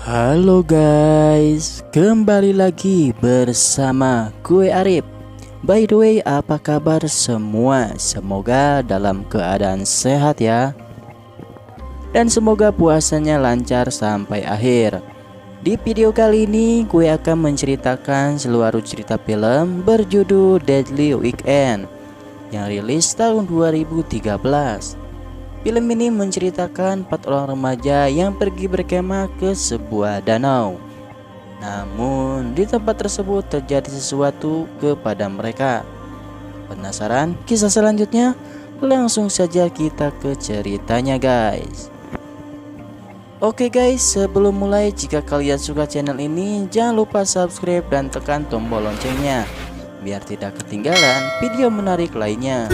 Halo guys, kembali lagi bersama gue Arif. By the way, apa kabar semua? Semoga dalam keadaan sehat ya. Dan semoga puasanya lancar sampai akhir. Di video kali ini gue akan menceritakan seluruh cerita film berjudul Deadly Weekend yang rilis tahun 2013. Film ini menceritakan 4 orang remaja yang pergi berkemah ke sebuah danau. Namun di tempat tersebut terjadi sesuatu kepada mereka. Penasaran kisah selanjutnya? Langsung saja kita ke ceritanya guys. Oke guys, sebelum mulai, jika kalian suka channel ini, jangan lupa subscribe dan tekan tombol loncengnya biar tidak ketinggalan video menarik lainnya.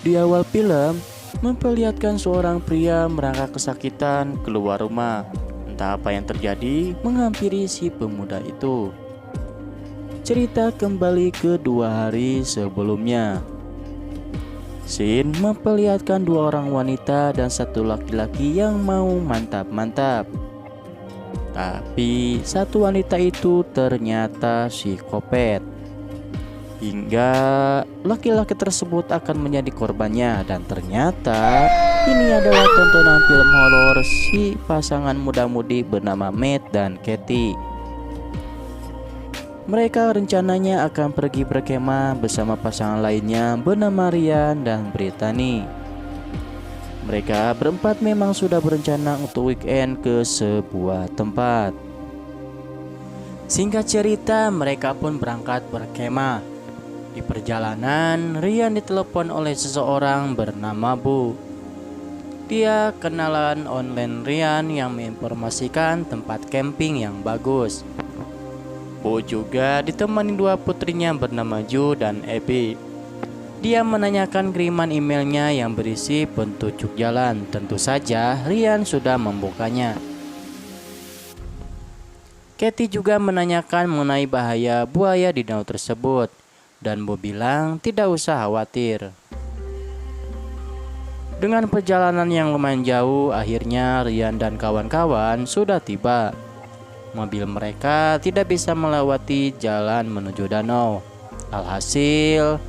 Di awal film memperlihatkan seorang pria merangkak kesakitan keluar rumah. Entah apa yang terjadi menghampiri si pemuda itu. Cerita kembali ke 2 hari sebelumnya. Scene memperlihatkan 2 orang wanita dan 1 laki-laki yang mau mantap-mantap. Tapi 1 wanita itu ternyata psikopat. Hingga laki-laki tersebut akan menjadi korbannya. Dan ternyata ini adalah tontonan film horor si pasangan muda-mudi bernama Matt dan Katie. Mereka rencananya akan pergi berkemah bersama pasangan lainnya bernama Ryan dan Brittany. Mereka berempat memang sudah berencana untuk weekend ke sebuah tempat. Singkat cerita, mereka pun berangkat berkemah. Di perjalanan, Ryan ditelepon oleh seseorang bernama Bu. Dia kenalan online Ryan yang menginformasikan tempat camping yang bagus. Bu juga ditemani 2 putrinya bernama Ju dan Abby. Dia menanyakan kiriman emailnya yang berisi petunjuk jalan. Tentu saja Ryan sudah membukanya. Katie juga menanyakan mengenai bahaya buaya di danau tersebut. Dan Bu bilang tidak usah khawatir. Dengan perjalanan yang lumayan jauh, akhirnya Ryan dan kawan-kawan sudah tiba. Mobil mereka tidak bisa melewati jalan menuju danau. Alhasil,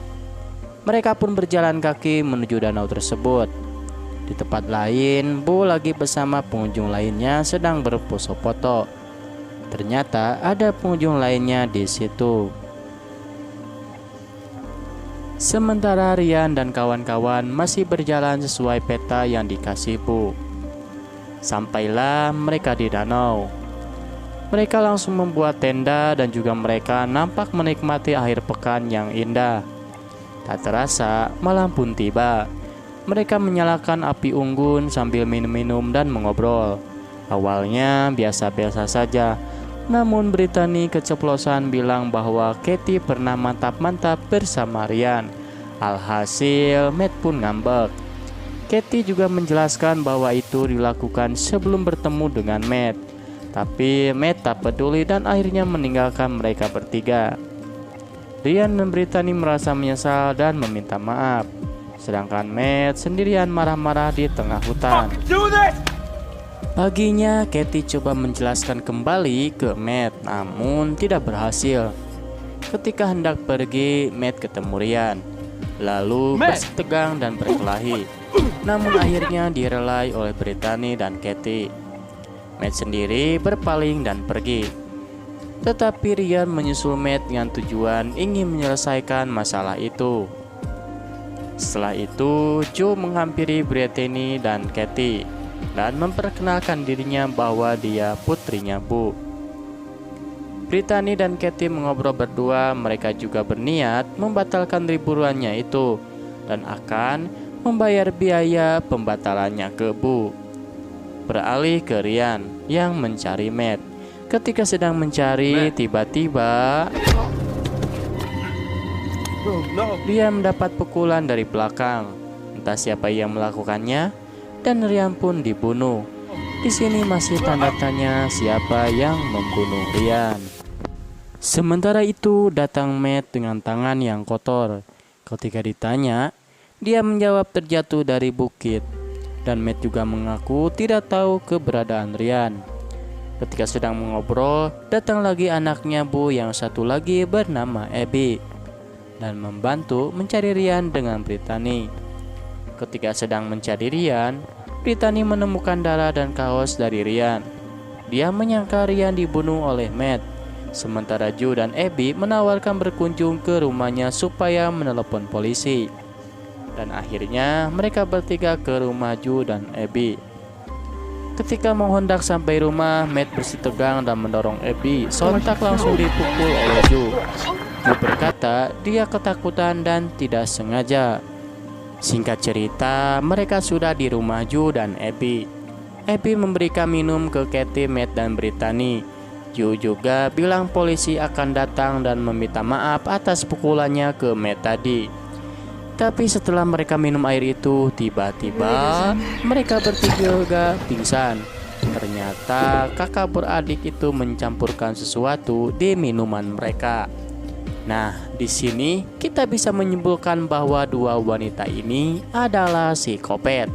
mereka pun berjalan kaki menuju danau tersebut. Di tempat lain, Bu lagi bersama pengunjung lainnya sedang berfoto-foto. Ternyata ada pengunjung lainnya di situ. Sementara Ryan dan kawan-kawan masih berjalan sesuai peta yang dikasih Bu. Sampailah mereka di danau. Mereka langsung membuat tenda dan juga mereka nampak menikmati akhir pekan yang indah. Tak terasa malam pun tiba. Mereka menyalakan api unggun sambil minum-minum dan mengobrol. Awalnya biasa-biasa saja. Namun Brittany keceplosan bilang bahwa Katie pernah mantap-mantap bersama Ryan. Alhasil Matt pun ngambek. Katie juga menjelaskan bahwa itu dilakukan sebelum bertemu dengan Matt. Tapi Matt tak peduli dan akhirnya meninggalkan mereka bertiga. Ryan dan Brittany merasa menyesal dan meminta maaf. Sedangkan Matt sendirian marah-marah di tengah hutan. Paginya, Katie coba menjelaskan kembali ke Matt, namun tidak berhasil. Ketika hendak pergi, Matt ketemu Ryan, lalu bersih tegang dan berkelahi. Namun akhirnya direlai oleh Brittany dan Katie. Matt sendiri berpaling dan pergi. Tetapi Ryan menyusul Matt dengan tujuan ingin menyelesaikan masalah itu. Setelah itu, Joe menghampiri Brittany dan Katie dan memperkenalkan dirinya bahwa dia putrinya Bu. Brittany dan Katie mengobrol berdua. Mereka juga berniat membatalkan liburannya itu dan akan membayar biaya pembatalannya ke Bu. Beralih ke Ryan yang mencari Matt. Ketika sedang mencari, tiba-tiba Ryan mendapat pukulan dari belakang. Entah siapa yang melakukannya. Dan Ryan pun dibunuh. Di sini masih tanda tanya siapa yang membunuh Ryan. Sementara itu datang Matt dengan tangan yang kotor. Ketika ditanya, Dia menjawab terjatuh dari bukit. Dan Matt juga mengaku tidak tahu keberadaan Ryan. Ketika sedang mengobrol, datang lagi anaknya Bu yang satu lagi bernama Abby dan membantu mencari Ryan dengan Brittany. Ketika sedang mencari Ryan, Brittany menemukan darah dan kaos dari Ryan. Dia menyangka Ryan dibunuh oleh Matt. Sementara Joe dan Abby menawarkan berkunjung ke rumahnya supaya menelepon polisi. Dan akhirnya mereka bertiga ke rumah Joe dan Abby. Ketika mau hendak sampai rumah, Matt bersitegang dan mendorong Abby. Sontak langsung dipukul oleh Joe. Joe berkata dia ketakutan dan tidak sengaja. Singkat cerita, mereka sudah di rumah Joe dan Abby. Abby memberikan minum ke Katie, Matt, dan Brittany. Joe juga bilang polisi akan datang dan meminta maaf atas pukulannya ke Matt tadi. Tapi setelah mereka minum air itu, tiba-tiba mereka bertiga pingsan. Ternyata kakak beradik itu mencampurkan sesuatu di minuman mereka. Nah, di sini kita bisa menyimpulkan bahwa dua wanita ini adalah psikopat.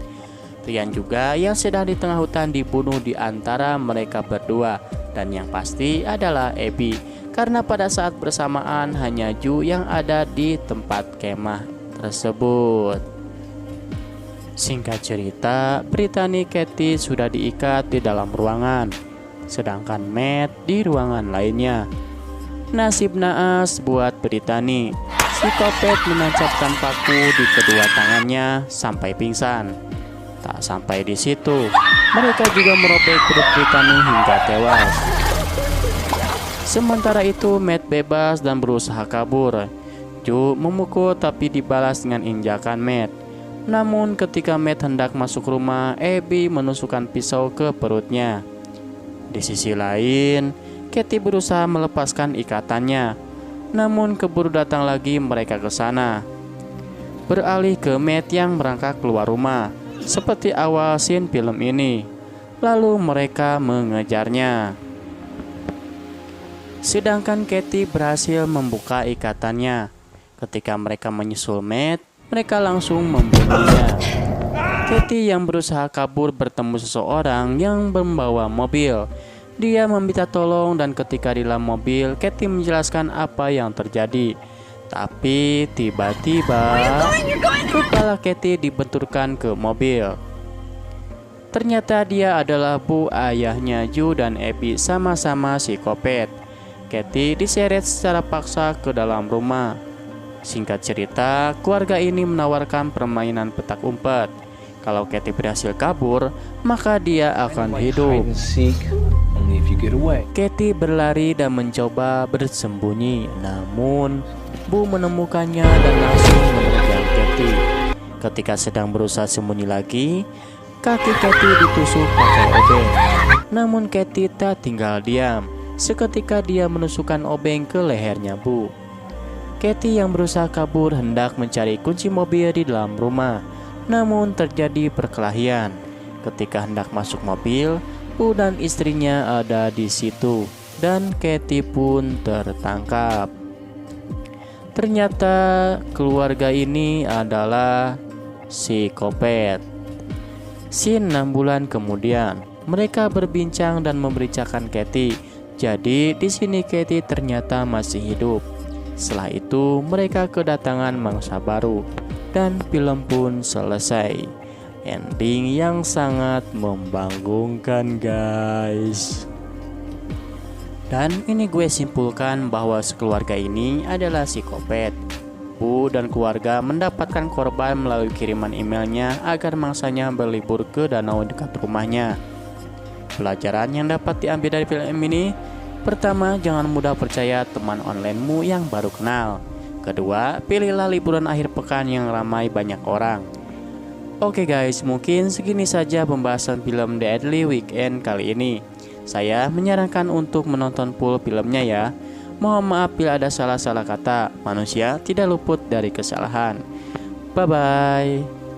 Ryan juga yang sedang di tengah hutan dibunuh di antara mereka berdua. Dan yang pasti adalah Abby, karena pada saat bersamaan hanya Joe yang ada di tempat kemah tersebut. Singkat cerita, Brittany Katie sudah diikat di dalam ruangan, sedangkan Matt di ruangan lainnya. Nasib naas buat Brittany. Psikopat menancapkan paku di kedua tangannya sampai pingsan. Tak sampai di situ, mereka juga merobek perut Brittany hingga tewas. Sementara itu, Matt bebas dan berusaha kabur. Joe memukul tapi dibalas dengan injakan Matt. Namun ketika Matt hendak masuk rumah, Abby menusukkan pisau ke perutnya. Di sisi lain, Katie berusaha melepaskan ikatannya. Namun keburu datang lagi mereka ke sana. Beralih ke Matt yang merangkak keluar rumah, seperti awal scene film ini. Lalu mereka mengejarnya. Sedangkan Katie berhasil membuka ikatannya. Ketika mereka menyusul Matt, mereka langsung membunuhnya. Katie yang berusaha kabur bertemu seseorang yang membawa mobil. Dia meminta tolong dan ketika di dalam mobil, Katie menjelaskan apa yang terjadi. Tapi tiba-tiba kepala Katie dibenturkan ke mobil. Ternyata dia adalah Bu, ayahnya Joe dan Abby, sama-sama psikopat. Katie diseret secara paksa ke dalam rumah. Singkat cerita, keluarga ini menawarkan permainan petak umpet. Kalau Katie berhasil kabur, maka dia akan hidup. Katie berlari dan mencoba bersembunyi, namun Bu menemukannya dan langsung menerjang Katie. Ketika sedang berusaha sembunyi lagi, kaki Katie ditusuk pakai obeng. Namun Katie tak tinggal diam. Seketika dia menusukkan obeng ke lehernya Bu. Katie yang berusaha kabur hendak mencari kunci mobil di dalam rumah. Namun terjadi perkelahian. Ketika hendak masuk mobil, Bu dan istrinya ada di situ dan Katie pun tertangkap. Ternyata keluarga ini adalah psikopat. Scene 6 bulan kemudian, mereka berbincang dan memberitakan Katie. Jadi di sini Katie ternyata masih hidup. Setelah itu mereka kedatangan mangsa baru dan film pun selesai. Ending yang sangat membanggakan guys. Dan ini gue simpulkan bahwa sekeluarga ini adalah psikopat. Bu dan keluarga mendapatkan korban melalui kiriman emailnya agar mangsanya berlibur ke danau dekat rumahnya. Pelajaran yang dapat diambil dari film ini: pertama, jangan mudah percaya teman onlinemu yang baru kenal. Kedua, pilihlah liburan akhir pekan yang ramai banyak orang. Oke guys, mungkin segini saja pembahasan film Deadly Weekend kali ini. Saya menyarankan untuk menonton full filmnya ya. Mohon maaf bila ada salah-salah kata. Manusia tidak luput dari kesalahan. Bye-bye.